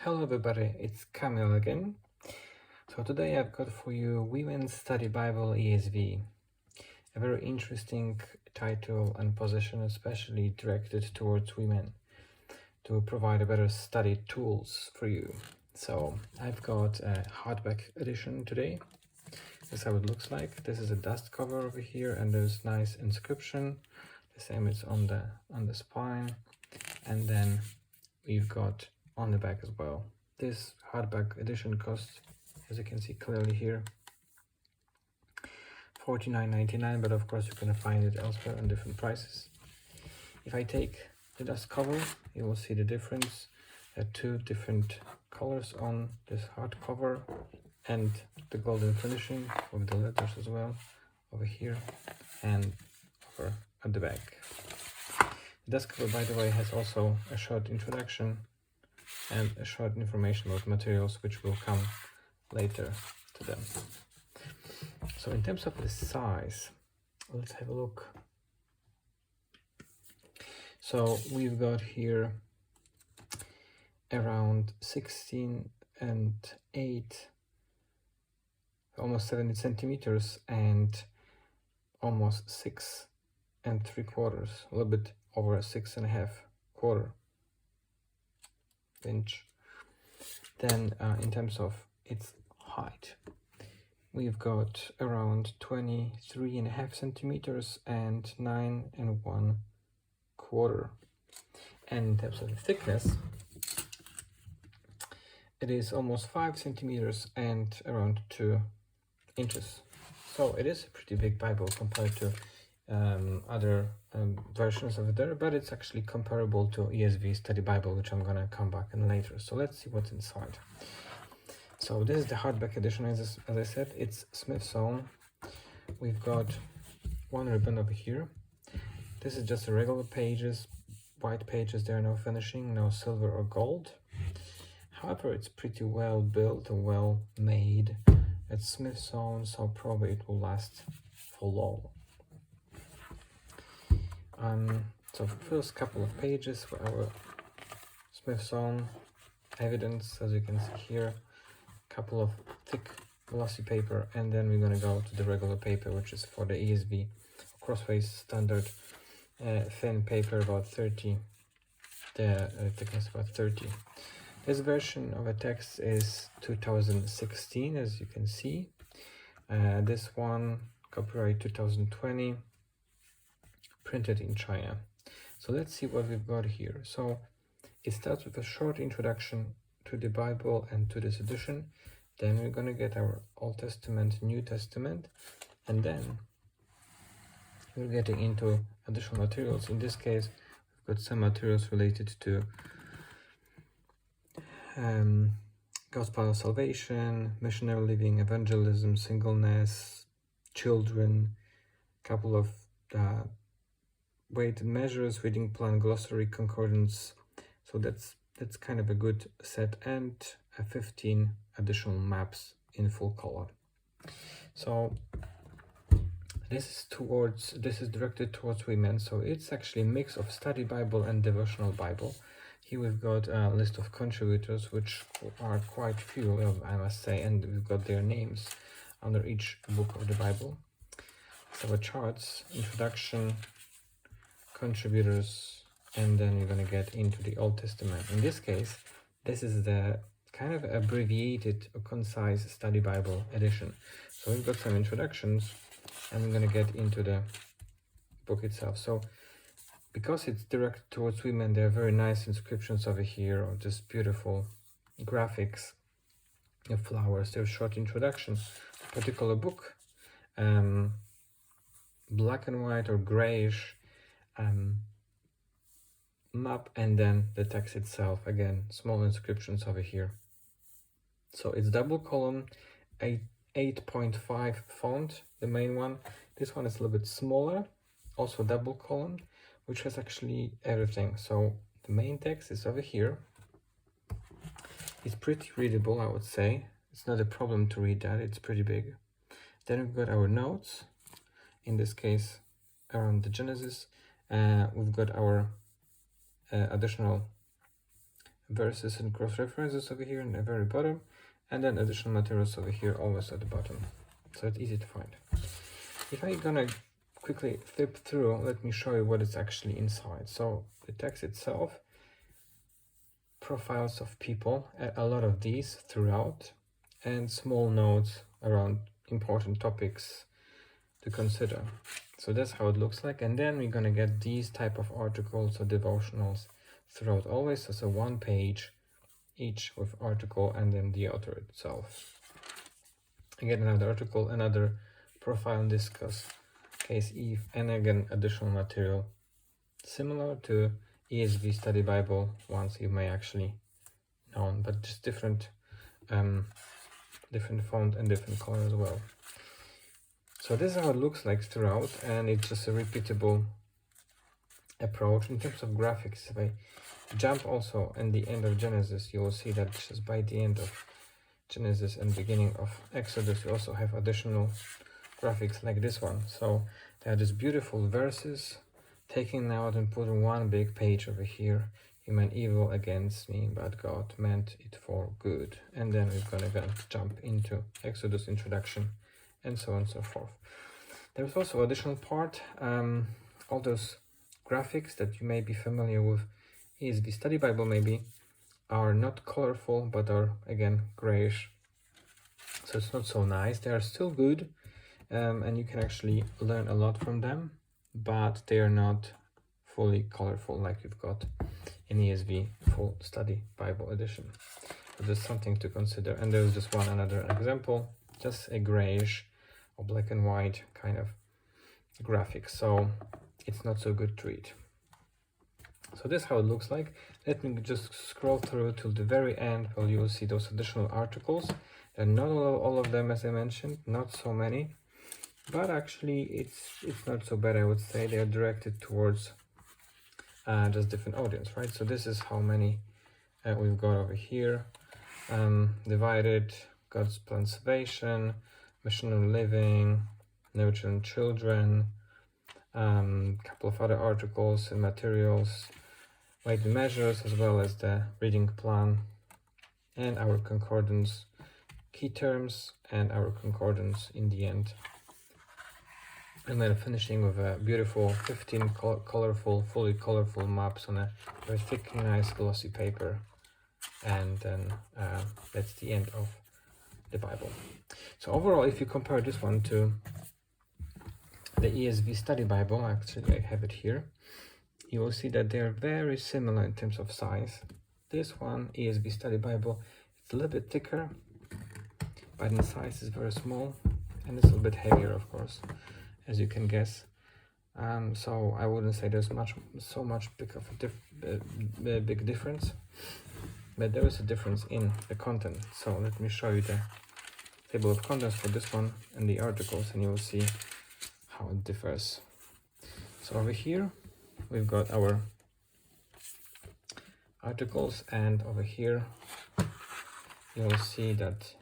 Hello everybody, it's Kamil again. So today I've got for you Women's Study Bible ESV. A very interesting title and position, especially directed towards women, to provide a better study tools for you. So I've got a hardback edition today. This is how it looks like. This is a dust cover over here, and there's nice inscription. The same is on the spine, and then we've got on the back as well. This hardback edition costs, as you can see clearly here, $49.99, but of course you can find it elsewhere on different prices. If I take the dust cover, you will see the difference. There are two different colors on this hardcover, and the golden finishing with the letters as well over here and over at the back. The dust cover, by the way, has also a short introduction and a short information about materials, which will come later to them. So in terms of the size, let's have a look. So we've got here around 16 and 8, almost 70 centimeters, and almost 6 3/4, a little bit over 6 1/2 inch. Then in terms of its height, we've got around 23.5 centimeters and 9 1/4. And in terms of the thickness, it is almost 5 centimeters and around 2 inches. So it is a pretty big Bible compared to other versions of it there, but it's actually comparable to ESV Study Bible, which I'm gonna come back in later. So let's see what's inside. So this is the hardback edition. As I said, it's Smith's Own. We've got one ribbon over here. This is just a regular pages, white pages. There are no finishing, no silver or gold. However, it's pretty well built and well made. It's Smith's Own, so probably it will last for long. So first couple of pages for our Smith's Own evidence, as you can see here, couple of thick glossy paper, and then we're going to go to the regular paper, which is for the ESV crossface standard thin paper, about 30, the thickness about 30. This version of a text is 2016, as you can see. This one, copyright 2020, printed in China. So let's see what we've got here. So it starts with a short introduction to the Bible and to this edition. Then we're going to get our Old Testament, New Testament, and then we're getting into additional materials. In this case, we've got some materials related to gospel of salvation, missionary living, evangelism, singleness, children, couple of weighted measures, reading plan, glossary, concordance. So that's kind of a good set, and 15 additional maps in full color. So this is directed towards women, so it's actually a mix of study Bible and devotional Bible. Here we've got a list of contributors, which are quite few, I must say, and we've got their names under each book of the Bible. So a charts, introduction, contributors, and then we're going to get into the Old Testament. In this case, this is the kind of abbreviated or concise study Bible edition. So we've got some introductions, and we're going to get into the book itself. So because it's directed towards women, there are very nice inscriptions over here, or just beautiful graphics of flowers. There's short introduction, particular book, black and white or grayish map, and then the text itself, again, small inscriptions over here. So it's double column, 8.5 font, the main one. This one is a little bit smaller, also double column, which has actually everything. So the main text is over here. It's pretty readable, I would say. It's not a problem to read that, it's pretty big. Then we've got our notes, in this case around the Genesis. We've got our additional verses and cross references over here in the very bottom, and then additional materials over here, always at the bottom, so it's easy to find. If I'm gonna quickly flip through, let me show you what is actually inside. So the text itself, profiles of people, a lot of these throughout, and small notes around important topics to consider. So that's how it looks like. And then we're gonna get these type of articles or devotionals throughout always. So one page each with article and then the author itself. Again, another article, another profile and discuss, case Eve, and again additional material similar to ESV Study Bible ones you may actually know, but just different different font and different color as well. So this is how it looks like throughout, and it's just a repeatable approach. In terms of graphics, if I jump also in the end of Genesis, you will see that just by the end of Genesis and beginning of Exodus, you also have additional graphics like this one. So there are these beautiful verses taken out and put in one big page over here. You meant evil against me, but God meant it for good. And then we're gonna jump into Exodus introduction and so on and so forth. There's also additional part, all those graphics that you may be familiar with ESV Study Bible maybe are not colorful, but are again grayish, so it's not so nice. They are still good, and you can actually learn a lot from them, but they are not fully colorful like you've got in ESV Full Study Bible Edition. So just something to consider. And there's just another example, just a grayish or black and white kind of graphic, so it's not so good to read. So this is how it looks like. Let me just scroll through till the very end where you will see those additional articles. And not all of them, as I mentioned, not so many, but actually it's not so bad, I would say. They are directed towards just different audience, right? So this is how many we've got over here. Divided, God's plan salvation, missionary living, nurturing children, couple of other articles and materials, weighted measures, as well as the reading plan, and our concordance, key terms, and our concordance in the end. And then finishing with a beautiful 15 fully colorful maps on a very thick, nice glossy paper. And then that's the end of the Bible. So overall, if you compare this one to the ESV Study Bible, actually I have it here, you will see that they are very similar in terms of size. This one, ESV Study Bible, it's a little bit thicker, but in size is very small, and it's a little bit heavier, of course, as you can guess. So I wouldn't say there's so much big of a big difference, but there is a difference in the content. So let me show you the table of contents for this one and the articles, and you will see how it differs. So over here we've got our articles, and over here you will see that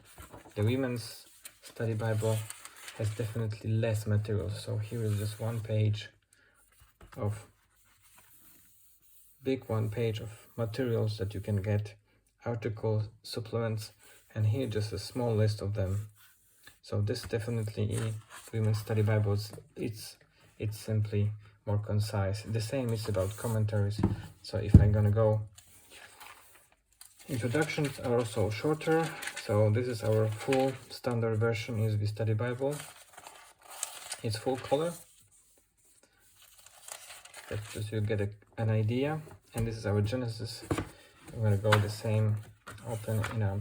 the Women's Study Bible has definitely less materials. So here is just one page of materials that you can get, articles, supplements, and here just a small list of them. So this definitely Women's Study Bibles, it's simply more concise. The same is about commentaries. So if I'm gonna go, introductions are also shorter. So this is our full standard version ESV Study Bible. It's full color. That's just you get an idea. And this is our Genesis. I'm gonna go the same, open it up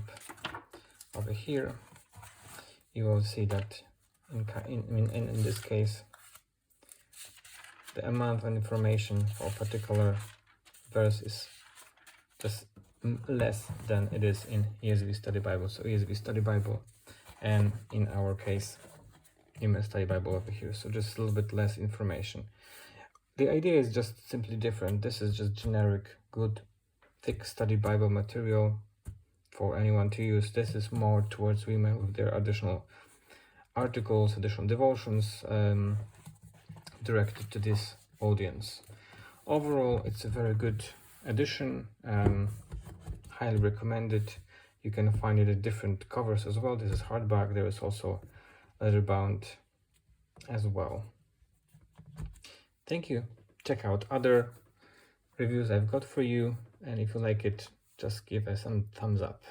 over here. You will see that in this case, the amount of information for a particular verse is just less than it is in ESV Study Bible. So ESV Study Bible, and in our case, Women's Study Bible over here. So just a little bit less information. The idea is just simply different. This is just generic, good, thick study Bible material for anyone to use. This is more towards women with their additional articles, additional devotions directed to this audience. Overall, it's a very good addition. highly recommend it. You can find it in different covers as well. This is hardback. There is also leather bound as well. Thank you. Check out other reviews I've got for you, and if you like it, just give us a thumbs up.